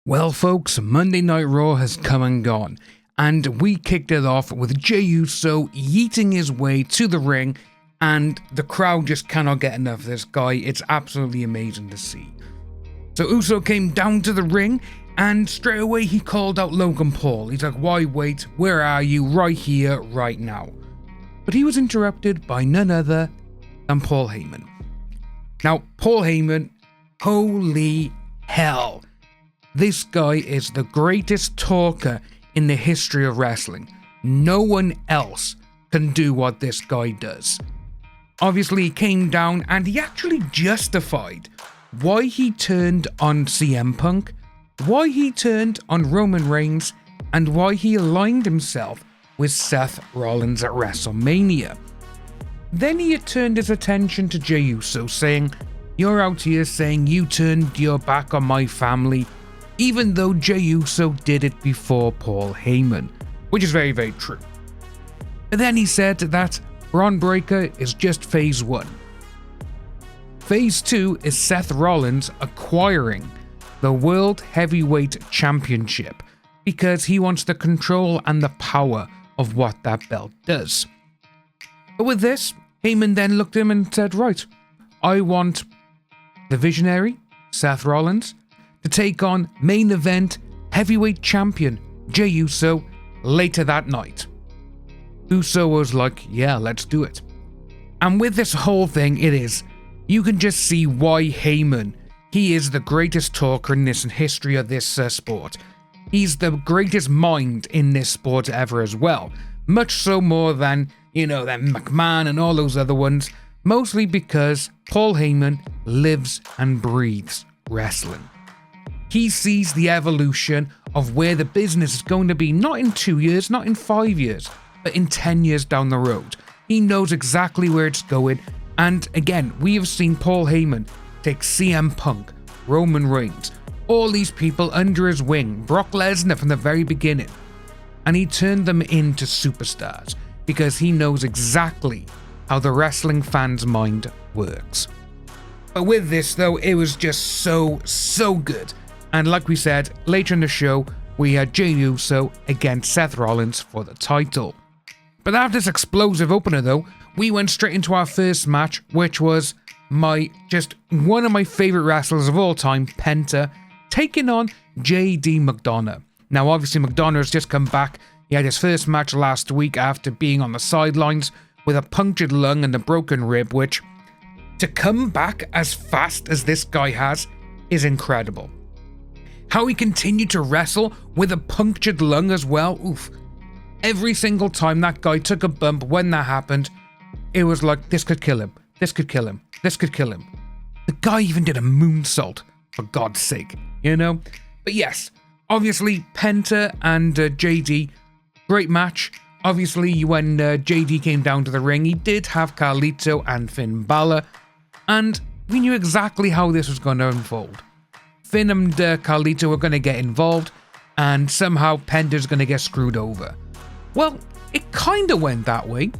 Well, folks, Monday Night Raw has come and gone, and we kicked it off with Jey Uso yeeting his way to the ring, and the crowd just cannot get enough of this guy. It's absolutely amazing to see. So Uso came down to the ring, and straight away he called out Logan Paul. He's like, "Why wait? Where are you? Right here, right now." But he was interrupted by none other than Paul Heyman. Now, Paul Heyman, holy hell. This guy is the greatest talker in the history of wrestling. No one else can do what this guy does. Obviously, he came down and he actually justified why he turned on CM Punk, why he turned on Roman Reigns, and why he aligned himself with Seth Rollins at WrestleMania. Then he had turned his attention to Jey Uso, saying, "You're out here saying you turned your back on my family," even though Jey Uso did it before Paul Heyman, which is very, very true. But then he said that Bron Breakker is just phase 1. Phase 2 is Seth Rollins acquiring the World Heavyweight Championship because he wants the control and the power of what that belt does. But with this, Heyman then looked at him and said, "Right, I want the visionary, Seth Rollins, to take on main event heavyweight champion Jey Uso later that night." Uso was like, "Yeah, let's do it." And with this whole thing, you can just see why Heyman, he is the greatest talker in this history of this sport. He's the greatest mind in this sport ever as well. Much so more than, than McMahon and all those other ones. Mostly because Paul Heyman lives and breathes wrestling. He sees the evolution of where the business is going to be, not in 2 years, not in 5 years, but in 10 years down the road. He knows exactly where it's going. And again, we have seen Paul Heyman take CM Punk, Roman Reigns, all these people under his wing, Brock Lesnar from the very beginning. And he turned them into superstars because he knows exactly how the wrestling fan's mind works. But with this though, it was just so good. And like we said, later in the show, we had Jey Uso against Seth Rollins for the title. But after this explosive opener though, we went straight into our first match, which was one of my favourite wrestlers of all time, Penta, taking on JD McDonough. Now obviously McDonough has just come back. He had his first match last week after being on the sidelines with a punctured lung and a broken rib, which, to come back as fast as this guy has, is incredible. How he continued to wrestle with a punctured lung as well, oof. Every single time that guy took a bump when that happened, it was like, this could kill him, this could kill him, this could kill him. The guy even did a moonsault, for God's sake, But yes, obviously Penta and JD, great match. Obviously when JD came down to the ring, he did have Carlito and Finn Balor, and we knew exactly how this was going to unfold. Finn and Carlito were going to get involved, and somehow Penta's going to get screwed over. Well, it kind of went that way.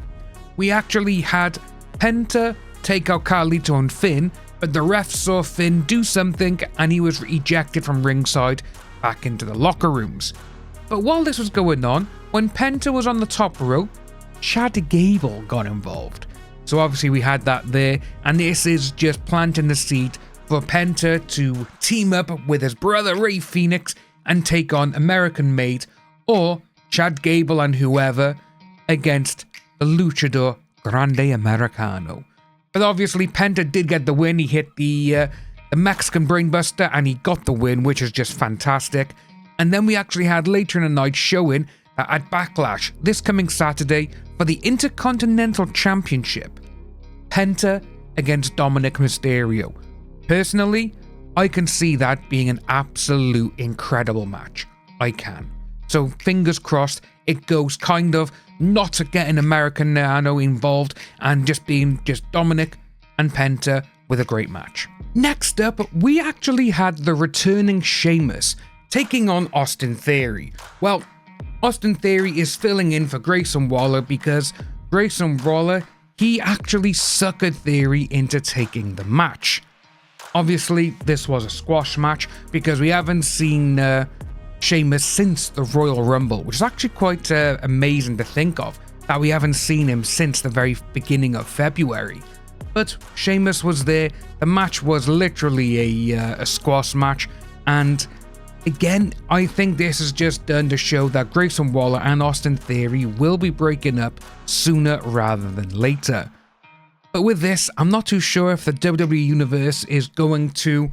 We actually had Penta take out Carlito and Finn, but the ref saw Finn do something and he was ejected from ringside back into the locker rooms. But while this was going on, when Penta was on the top rope, Chad Gable got involved. So obviously we had that there, and this is just planting the seed for Penta to team up with his brother Rey Fenix and take on American Made or Chad Gable and whoever against the Luchador Grande Americano. But obviously Penta did get the win. He hit the Mexican Brainbuster and he got the win, which is just fantastic. And then we actually had later in the night showing that at Backlash this coming Saturday for the Intercontinental Championship, Penta against Dominic Mysterio. Personally, I can see that being an absolute incredible match. I can. So fingers crossed it goes kind of not getting Americano involved and just being just Dominic and Penta with a great match. Next up, we actually had the returning Sheamus taking on Austin Theory. Well, Austin Theory is filling in for Grayson Waller because Grayson Waller, he actually suckered Theory into taking the match. Obviously, this was a squash match because we haven't seen Sheamus since the Royal Rumble, which is actually quite amazing to think of, that we haven't seen him since the very beginning of February. But Sheamus was there. The match was literally a squash match, and again, I think this is just done to show that Grayson Waller and Austin Theory will be breaking up sooner rather than later. But with this, I'm not too sure if the WWE Universe is going to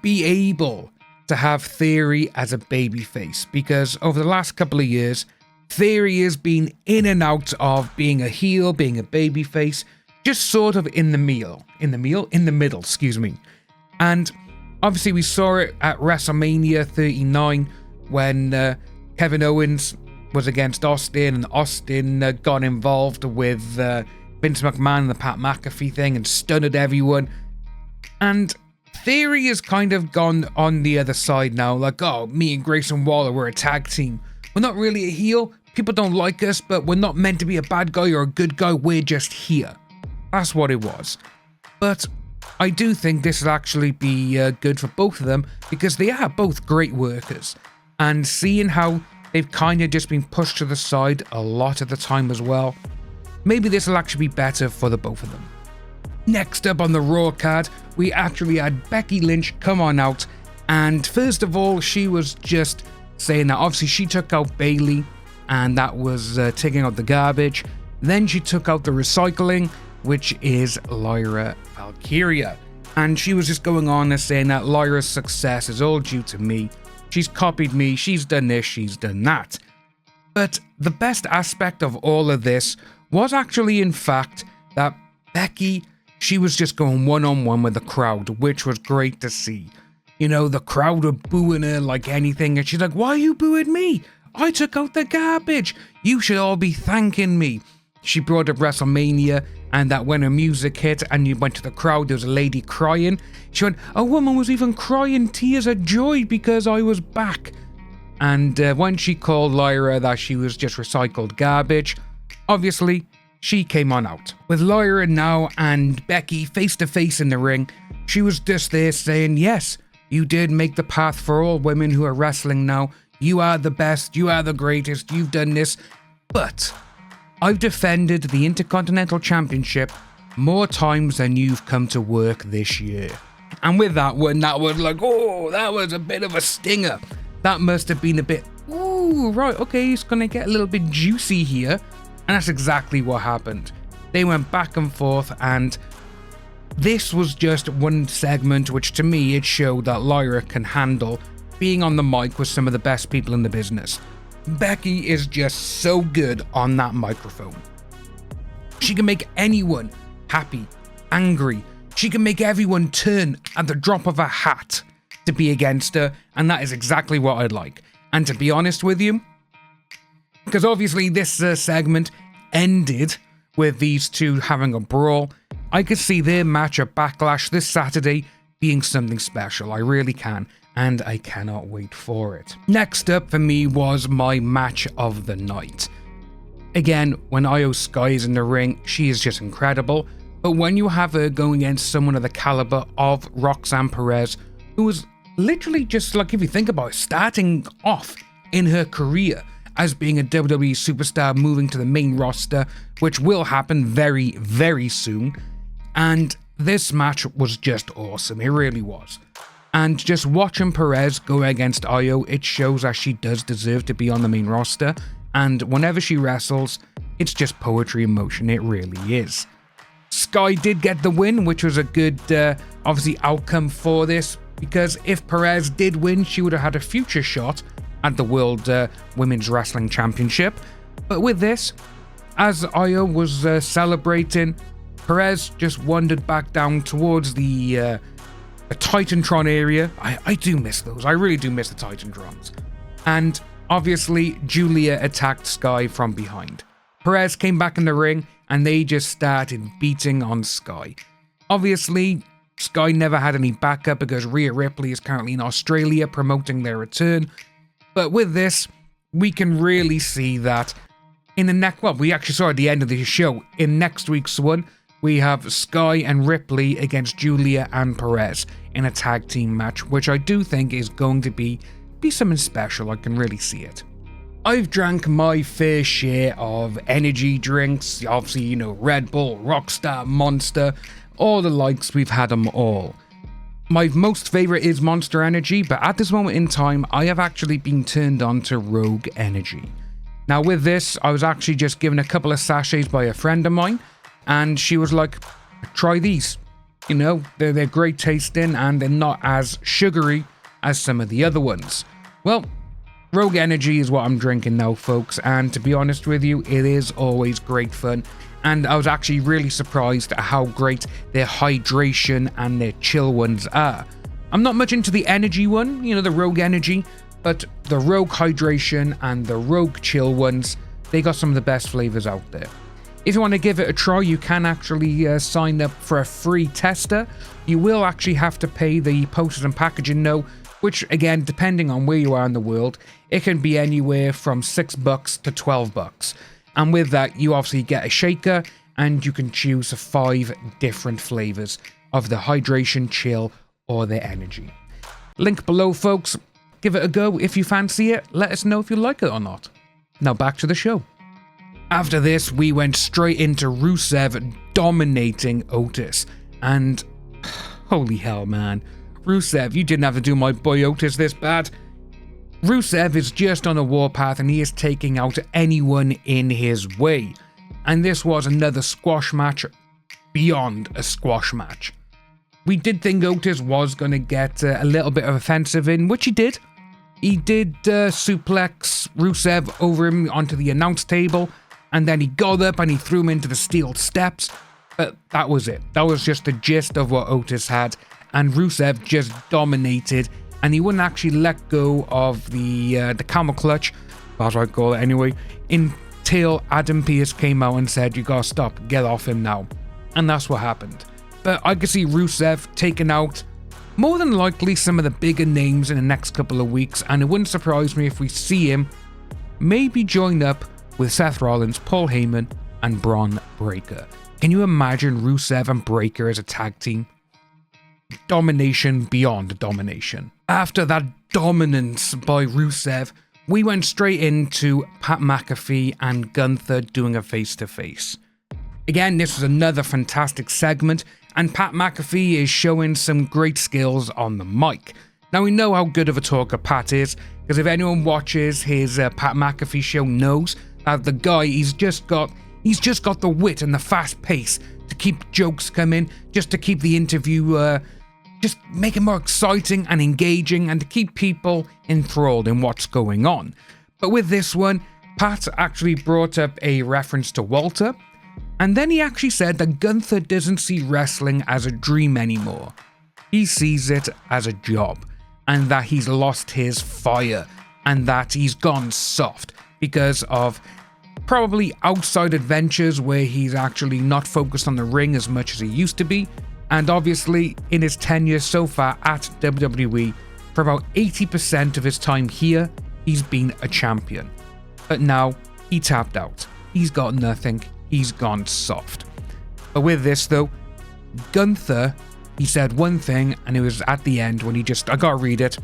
be able to have Theory as a babyface, because over the last couple of years, Theory has been in and out of being a heel, being a babyface, just sort of in the middle, excuse me. And obviously we saw it at WrestleMania 39 when Kevin Owens was against Austin, and Austin got involved with Vince McMahon and the Pat McAfee thing and stunned everyone. And Theory has kind of gone on the other side now, like, oh, me and Grayson Waller, we're a tag team. We're not really a heel. People don't like us, but we're not meant to be a bad guy or a good guy. We're just here. That's what it was. But I do think this will actually be good for both of them, because they are both great workers. And seeing how they've kind of just been pushed to the side a lot of the time as well, maybe this will actually be better for the both of them. Next up on the Raw card, we actually had Becky Lynch come on out, and first of all, she was just saying that obviously she took out Bayley, and that was taking out the garbage. Then she took out the recycling, which is Lyra Valkyria. And she was just going on and saying that Lyra's success is all due to me. She's copied me, she's done this, she's done that. But the best aspect of all of this was actually, in fact, that Becky, she was just going one-on-one with the crowd, which was great to see. You know, the crowd were booing her like anything, and she's like, why are you booing me? I took out the garbage. You should all be thanking me. She brought up WrestleMania, and that when her music hit and you went to the crowd, there was a lady crying. She went, a woman was even crying tears of joy because I was back. And when she called Lyra that she was just recycled garbage, obviously, she came on out. With Lyra now and Becky face to face in the ring, she was just there saying, yes, you did make the path for all women who are wrestling now. You are the best, you are the greatest, you've done this. But I've defended the Intercontinental Championship more times than you've come to work this year. And with that one, that was like, oh, that was a bit of a stinger. That must have been a bit, ooh, right, okay, it's gonna get a little bit juicy here. And that's exactly what happened. They went back and forth, and this was just one segment which to me, it showed that Lyra can handle being on the mic with some of the best people in the business. Becky is just so good on that microphone. She can make anyone happy, angry. She can make everyone turn at the drop of a hat to be against her, and that is exactly what I'd like. And to be honest with you, because obviously this segment ended with these two having a brawl, I could see their match at Backlash this Saturday being something special. I really can. And I cannot wait for it. Next up for me was my match of the night. Again, when Io Sky is in the ring, she is just incredible. But when you have her going against someone of the caliber of Roxanne Perez, who was literally just like, if you think about it, starting off in her career as being a WWE superstar, moving to the main roster, which will happen very, very soon. And this match was just awesome. It really was. And just watching Perez go against Io, it shows that she does deserve to be on the main roster. And whenever she wrestles, it's just poetry in motion. It really is. Sky did get the win, which was a good, obviously, outcome for this. Because if Perez did win, she would have had a future shot at the World Women's Wrestling Championship. But with this, as Io was celebrating, Perez just wandered back down towards the Titantron area. I do miss those. I really do miss the Titantrons. And obviously, Julia attacked Sky from behind. Perez came back in the ring, and they just started beating on Sky. Obviously, Sky never had any backup because Rhea Ripley is currently in Australia promoting their return. But with this, we can really see that in the next... Well, we actually saw at the end of the show, in next week's one, we have Sky and Ripley against Julia and Perez in a tag team match, which I do think is going to be something special. I can really see it. I've drank my fair share of energy drinks, obviously, you know, Red Bull, Rockstar, Monster, all the likes, we've had them all. My most favourite is Monster Energy, but at this moment in time, I have actually been turned on to Rogue Energy. Now with this, I was actually just given a couple of sachets by a friend of mine, and she was like, try these. You know, they're great tasting and they're not as sugary as some of the other ones. Well, Rogue Energy is what I'm drinking now, folks, and to be honest with you, it is always great fun, and I was actually really surprised at how great their hydration and their chill ones are. I'm not much into the energy one, you know, the Rogue Energy, but the Rogue Hydration and the Rogue Chill ones, they got some of the best flavors out there. If you want to give it a try, you can actually sign up for a free tester. You will actually have to pay the postage and packaging note, which again, depending on where you are in the world, it can be anywhere from $6 to $12. And with that, you obviously get a shaker and you can choose 5 different flavors of the hydration, chill, or the energy. Link below, folks. Give it a go if you fancy it. Let us know if you like it or not. Now back to the show. After this, we went straight into Rusev dominating Otis. And holy hell, man. Rusev, you didn't have to do my boy Otis this bad. Rusev is just on a warpath and he is taking out anyone in his way. And this was another squash match beyond a squash match. We did think Otis was going to get a little bit of offensive in, which he did. He did suplex Rusev over him onto the announce table, and then he got up and he threw him into the steel steps. But that was it. That was just the gist of what Otis had. And Rusev just dominated, and he wouldn't actually let go of the camel clutch, that's what I call it anyway, until Adam Pearce came out and said, you gotta stop, get off him now. And that's what happened. But I could see Rusev taking out more than likely some of the bigger names in the next couple of weeks, and it wouldn't surprise me if we see him maybe join up with Seth Rollins, Paul Heyman, and Braun Breaker. Can you imagine Rusev and Breaker as a tag team? Domination beyond domination. After that dominance by Rusev, we went straight into Pat McAfee and Gunther doing a face-to-face. Again, this was another fantastic segment, and Pat McAfee is showing some great skills on the mic. Now, we know how good of a talker Pat is, because if anyone watches his Pat McAfee show knows that the guy, he's just got the wit and the fast pace to keep jokes coming, just to keep the interview just make it more exciting and engaging, and to keep people enthralled in what's going on. But with this one, Pat actually brought up a reference to Walter, and then he actually said that Gunther doesn't see wrestling as a dream anymore. He sees it as a job, and that he's lost his fire, and that he's gone soft because of probably outside adventures where he's actually not focused on the ring as much as he used to be. And obviously, in his tenure so far at WWE, for about 80% of his time here, he's been a champion. But now, he tapped out. He's got nothing. He's gone soft. But with this though, Gunther, he said one thing, and it was at the end when I gotta read it.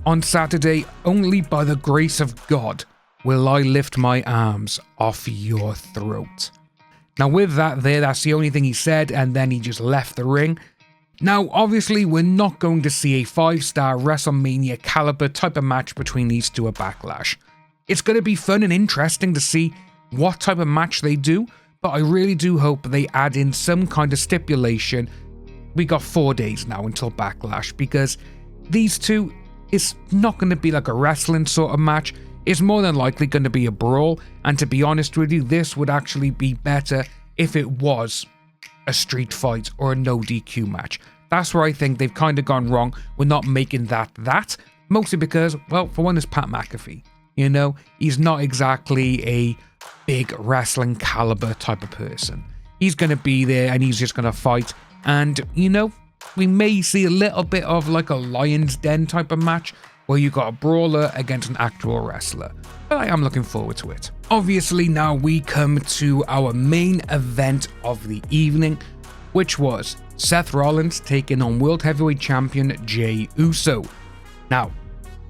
On Saturday, only by the grace of God will I lift my arms off your throat. Now with that there, that's the only thing he said, and then he just left the ring. Now obviously we're not going to see a 5-star WrestleMania caliber type of match between these two at Backlash. It's going to be fun and interesting to see what type of match they do, but I really do hope they add in some kind of stipulation. We got 4 days now until Backlash, because these two, it's not going to be like a wrestling sort of match. It's more than likely going to be a brawl, and to be honest with you, this would actually be better if it was a street fight or a no DQ match. That's where I think they've kind of gone wrong with not making that, mostly because, well, for one, it's Pat McAfee. You know, he's not exactly a big wrestling caliber type of person. He's going to be there and he's just going to fight, and, you know, we may see a little bit of like a Lion's Den type of match, where you got a brawler against an actual wrestler. But I am looking forward to it. Obviously, now we come to our main event of the evening, which was Seth Rollins taking on World Heavyweight Champion Jey Uso. Now,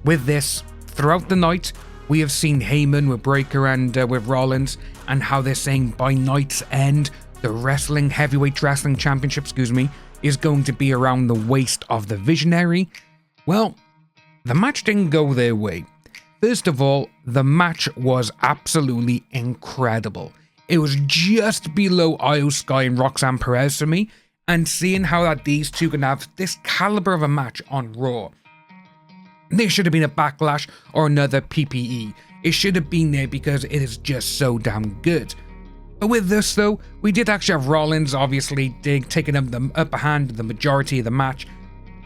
with this, throughout the night, we have seen Heyman with Breakker and with Rollins, and how they're saying by night's end, the Heavyweight Wrestling Championship, is going to be around the waist of the Visionary. Well, the match didn't go their way. First of all, the match was absolutely incredible. It was just below Io Sky and Roxanne Perez for me, and seeing how that these two can have this caliber of a match on Raw. There should have been a Backlash or another PPE. It should have been there because it is just so damn good. But with this though, we did actually have Rollins obviously taking up the upper hand the majority of the match.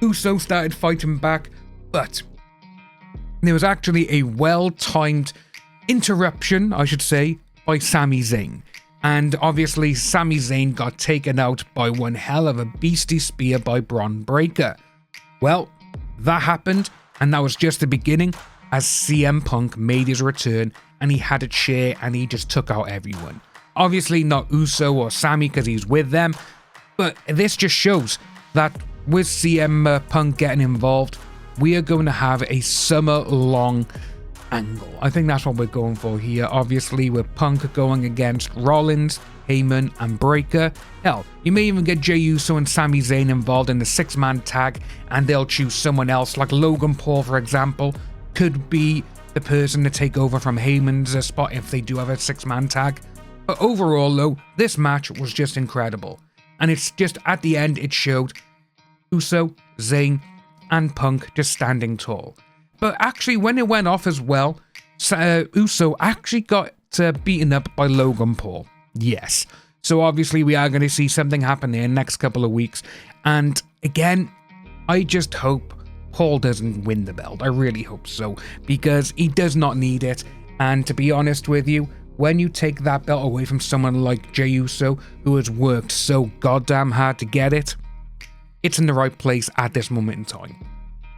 Uso started fighting back, but there was actually a well-timed interruption, I should say, by Sami Zayn. And obviously Sami Zayn got taken out by one hell of a beastie spear by Bron Breakker. Well, that happened, and that was just the beginning, as CM Punk made his return and he had a chair and he just took out everyone. Obviously not Uso or Sami because he's with them, but this just shows that with CM Punk getting involved, we are going to have a summer-long angle. I think that's what we're going for here. Obviously, with Punk going against Rollins, Heyman, and Breakker. Hell, you may even get Jey Uso and Sami Zayn involved in the six-man tag, and they'll choose someone else, like Logan Paul, for example, could be the person to take over from Heyman's spot if they do have a six-man tag. But overall, though, this match was just incredible. And it's just, at the end, it showed Uso, Zayn, and Punk just standing tall. But actually, when it went off as well, Uso actually got beaten up by Logan Paul. Yes. So obviously we are going to see something happen there in the next couple of weeks. And again, I just hope Paul doesn't win the belt. I really hope so, because he does not need it. And to be honest with you, when you take that belt away from someone like Jey Uso, who has worked so goddamn hard to get it, it's in the right place at this moment in time.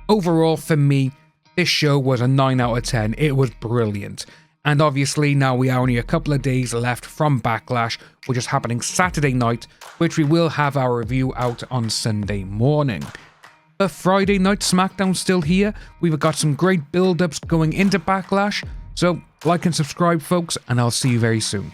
Overall, for me, this show was a 9 out of 10. It was brilliant. And obviously, now we are only a couple of days left from Backlash, which is happening Saturday night, which we will have our review out on Sunday morning. But Friday night SmackDown's still here. We've got some great build-ups going into Backlash. So, like and subscribe, folks, and I'll see you very soon.